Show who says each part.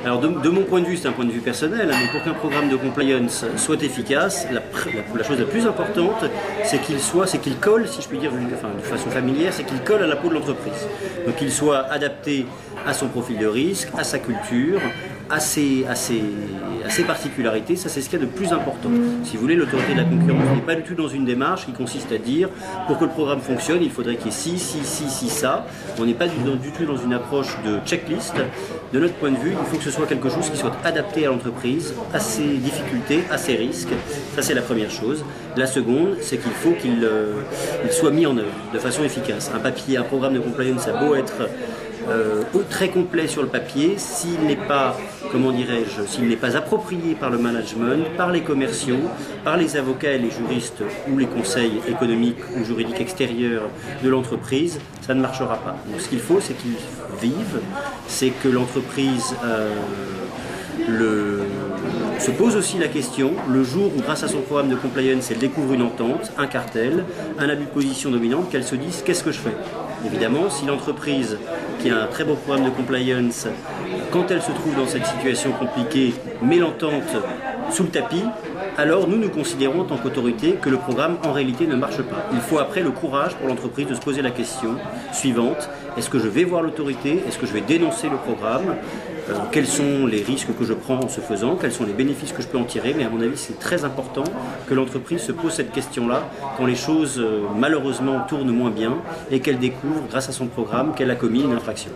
Speaker 1: Alors de mon point de vue, c'est un point de vue personnel, hein, mais pour qu'un programme de compliance soit efficace, la chose la plus importante, c'est qu'il colle, si je puis dire de façon familière, c'est qu'il colle à la peau de l'entreprise. Donc qu'il soit adapté à son profil de risque, à sa culture, à ses particularités. Ça, c'est ce qu'il y a de plus important. Si vous voulez, l'autorité de la concurrence n'est pas du tout dans une démarche qui consiste à dire pour que le programme fonctionne, il faudrait qu'il y ait ci, ça. On n'est pas du tout dans une approche de checklist. De notre point de vue, il faut que ce soit quelque chose qui soit adapté à l'entreprise, à ses difficultés, à ses risques. Ça, c'est la première chose. La seconde, c'est qu'il faut qu'il soit mis en œuvre de façon efficace. Un programme de compliance a beau être très complet sur le papier, s'il n'est pas, s'il n'est pas approprié par le management, par les commerciaux, par les avocats et les juristes ou les conseils économiques ou juridiques extérieurs de l'entreprise, ça ne marchera pas. Donc ce qu'il faut, c'est qu'il vive, c'est que l'entreprise se pose aussi la question, le jour où grâce à son programme de compliance, elle découvre une entente, un cartel, un abus de position dominante, qu'elle se dise qu'est-ce que je fais. Évidemment, si l'entreprise qui a un très beau programme de compliance, quand elle se trouve dans cette situation compliquée, met l'entente sous le tapis, alors nous considérons en tant qu'autorité que le programme en réalité ne marche pas. Il faut après le courage pour l'entreprise de se poser la question suivante, est-ce que je vais voir l'autorité, est-ce que je vais dénoncer le programme, quels sont les risques que je prends en ce faisant, quels sont les bénéfices que je peux en tirer, mais à mon avis c'est très important que l'entreprise se pose cette question-là quand les choses malheureusement tournent moins bien et qu'elle découvre grâce à son programme qu'elle a commis une infraction.